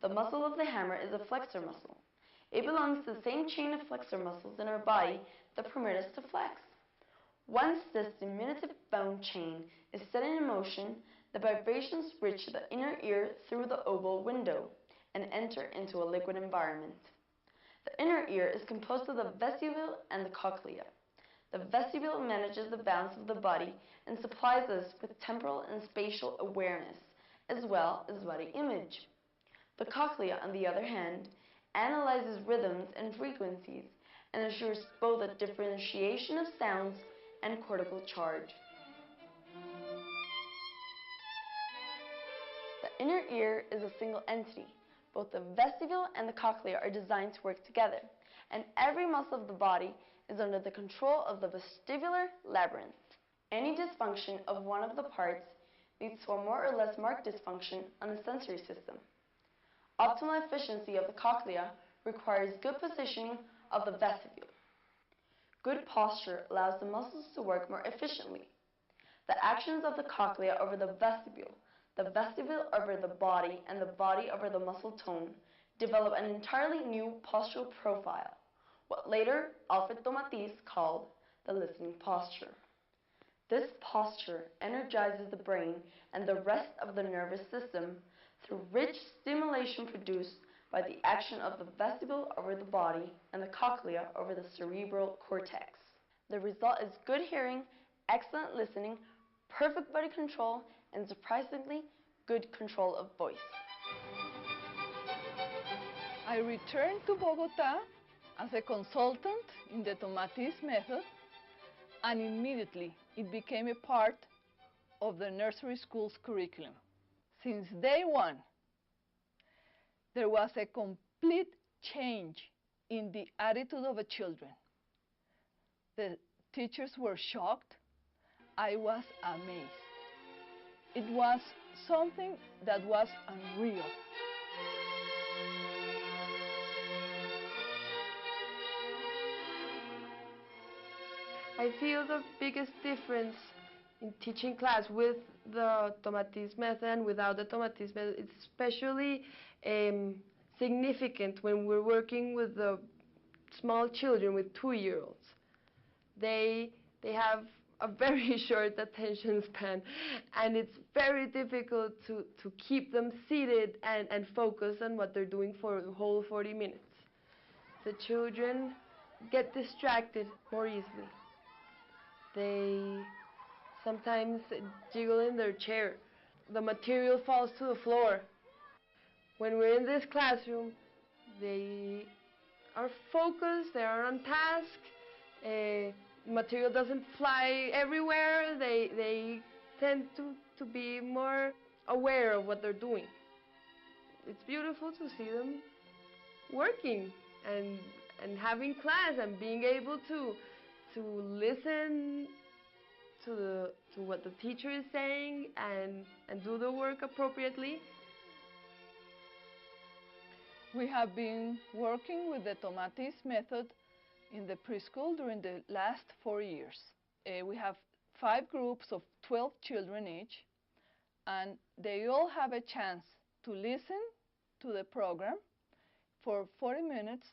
The muscle of the hammer is a flexor muscle. It belongs to the same chain of flexor muscles in our body that permit us to flex. Once this diminutive bone chain is set in motion, the vibrations reach the inner ear through the oval window and enter into a liquid environment. The inner ear is composed of the vestibule and the cochlea. The vestibule manages the balance of the body and supplies us with temporal and spatial awareness, as well as body image. The cochlea, on the other hand, analyzes rhythms and frequencies and ensures both a differentiation of sounds and cortical charge. The inner ear is a single entity. Both the vestibule and the cochlea are designed to work together, and every muscle of the body is under the control of the vestibular labyrinth. Any dysfunction of one of the parts leads to a more or less marked dysfunction on the sensory system. Optimal efficiency of the cochlea requires good positioning of the vestibule. Good posture allows the muscles to work more efficiently. The actions of the cochlea over the vestibule over the body, and the body over the muscle tone develop an entirely new postural profile, what later Alfred Tomatis called the listening posture. This posture energizes the brain and the rest of the nervous system through rich stimulation produced by the action of the vestibule over the body and the cochlea over the cerebral cortex. The result is good hearing, excellent listening, perfect body control, and surprisingly good control of voice. I returned to Bogota as a consultant in the Tomatis method, and immediately it became a part of the nursery school's curriculum. Since day one, there was a complete change in the attitude of the children. The teachers were shocked. I was amazed. It was something that was unreal. I feel the biggest difference in teaching class with the Tomatis method and without the Tomatis method. It's especially significant when we're working with the small children, with 2-year-olds. They have a very short attention span, and it's very difficult to keep them seated and focus on what they're doing for the whole 40 minutes. The children get distracted more easily. They sometimes jiggle in their chair. The material falls to the floor. When we're in this classroom, they are focused, they are on task. Material doesn't fly everywhere. They tend to be more aware of what they're doing. It's beautiful to see them working and having class and being able to listen to what the teacher is saying and do the work appropriately. We have been working with the Tomatis method in the preschool during the last 4 years. We have 5 groups of 12 children each, and they all have a chance to listen to the program for 40 minutes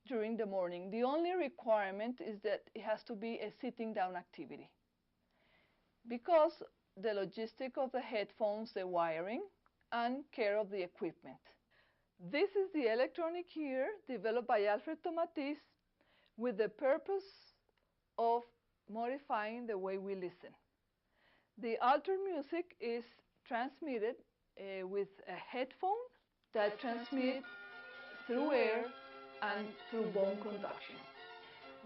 during the morning. The only requirement is that it has to be a sitting down activity, because the logistic of the headphones, the wiring, and care of the equipment. This is the electronic ear developed by Alfred Tomatis with the purpose of modifying the way we listen. The altered music is transmitted with a headphone that transmits through air and through bone conduction.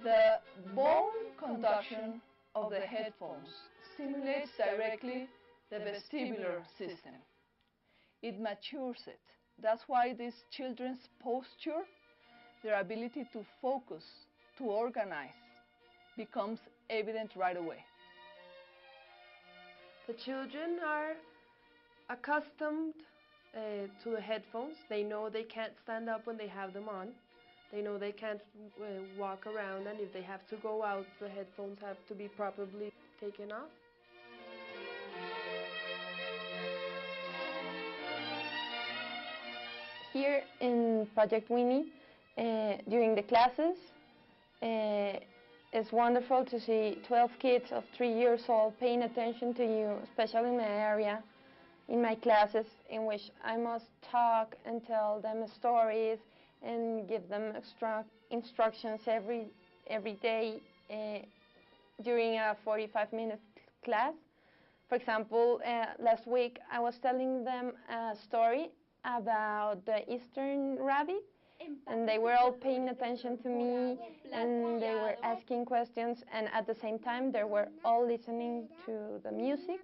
The bone conduction of the headphones stimulates directly the vestibular system. It matures it. That's why these children's posture, their ability to focus, to organize, becomes evident right away. The children are accustomed to the headphones. They know they can't stand up when they have them on. They know they can't walk around, and if they have to go out, the headphones have to be properly taken off. Here in Project Winnie, during the classes, it's wonderful to see 12 kids of 3 years old paying attention to you, especially in my area, in my classes, in which I must talk and tell them stories and give them instructions every day during a 45-minute class. For example, last week I was telling them a story about the Eastern rabbit, and they were all paying attention to me, and they were asking questions, and at the same time they were all listening to the music,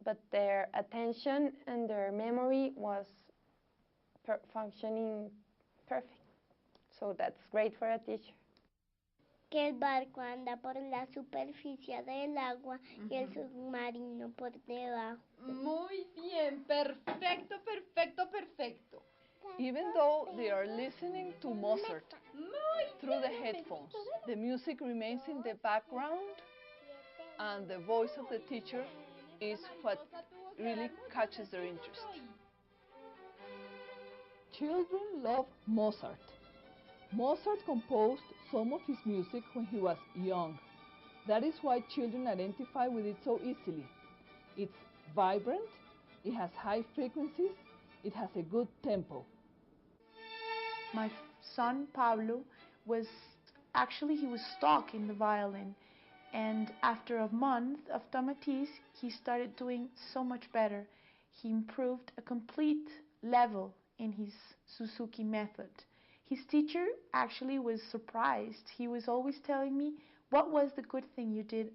but their attention and their memory was functioning perfect. So that's great for a teacher. Que el barco anda por la superficie del agua y el submarino por debajo. Muy bien, perfecto, perfecto, perfecto. Even though they are listening to Mozart through the headphones, the music remains in the background and the voice of the teacher is what really catches their interest. Children love Mozart. Mozart composed some of his music when he was young. That is why children identify with it so easily. It's vibrant, it has high frequencies, it has a good tempo. My son Pablo was he was stuck in the violin, and after a month of Tomatis he started doing so much better. He improved a complete level in his Suzuki method. His teacher actually was surprised. He was always telling me, what was the good thing you did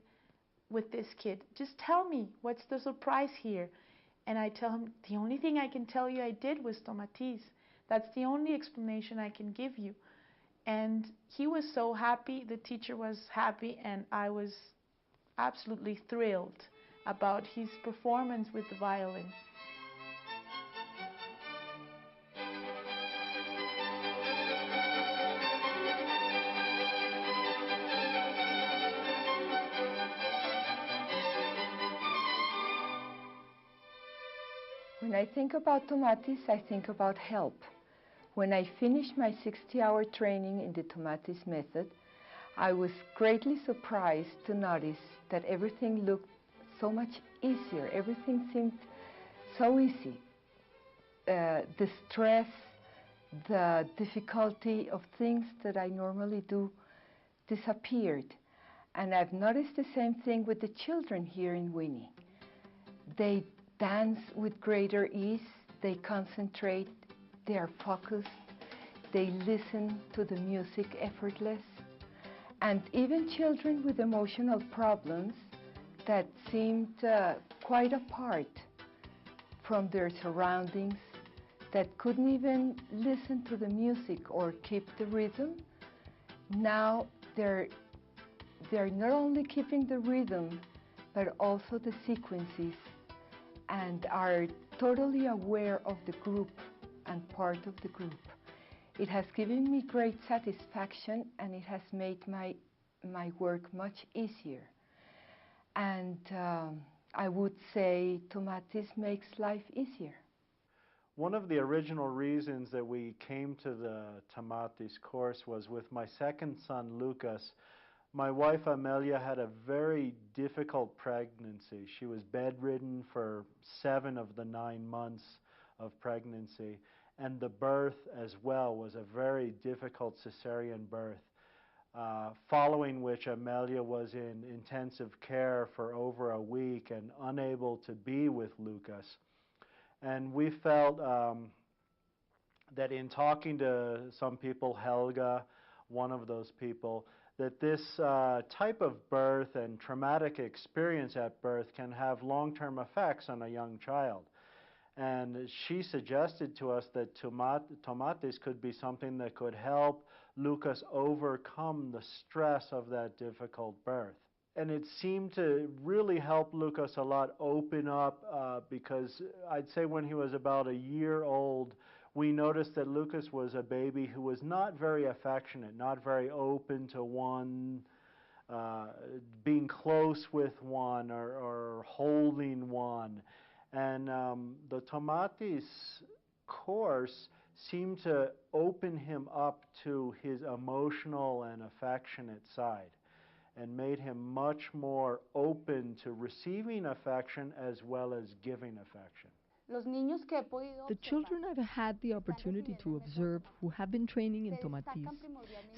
with this kid? Just tell me, what's the surprise here? And I tell him, the only thing I can tell you I did was Tomatis. That's the only explanation I can give you. And he was so happy, the teacher was happy, and I was absolutely thrilled about his performance with the violin. When I think about Tomatis, I think about help. When I finished my 60-hour training in the Tomatis method, I was greatly surprised to notice that everything looked so much easier. Everything seemed so easy. The stress, the difficulty of things that I normally do disappeared. And I've noticed the same thing with the children here in Winnie. They dance with greater ease, they concentrate, they are focused, they listen to the music effortless. And even children with emotional problems that seemed quite apart from their surroundings, that couldn't even listen to the music or keep the rhythm, now they're not only keeping the rhythm, but also the sequences, and are totally aware of the group and part of the group. It has given me great satisfaction, and it has made my work much easier. And I would say Tomatis makes life easier. One of the original reasons that we came to the Tomatis course was with my second son, Lucas. My wife, Amelia, had a very difficult pregnancy. She was bedridden for 7 of the 9 months of pregnancy, and the birth as well was a very difficult cesarean birth, following which Amelia was in intensive care for over a week and unable to be with Lucas. And we felt that in talking to some people, Helga, one of those people, that this type of birth and traumatic experience at birth can have long-term effects on a young child. And she suggested to us that Tomatis could be something that could help Lucas overcome the stress of that difficult birth. And it seemed to really help Lucas a lot open up because I'd say when he was about a year old, we noticed that Lucas was a baby who was not very affectionate, not very open to one, being close with one or holding one. And the Tomatis course seemed to open him up to his emotional and affectionate side and made him much more open to receiving affection as well as giving affection. The children I've had the opportunity to observe who have been training in Tomatis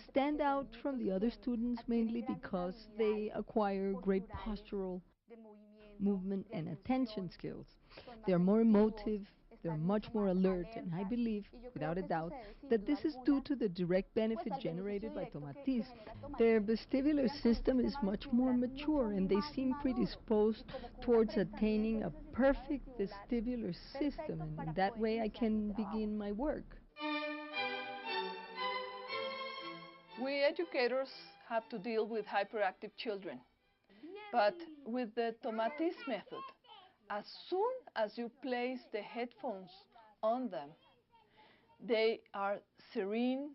stand out from the other students mainly because they acquire great postural, movement, and attention skills. They're more emotive, they're much more alert, and I believe, without a doubt, that this is due to the direct benefit generated by Tomatis. Their vestibular system is much more mature, and they seem predisposed towards attaining a perfect vestibular system, and in that way I can begin my work. We educators have to deal with hyperactive children, but with the Tomatis method, as soon as you place the headphones on them, they are serene,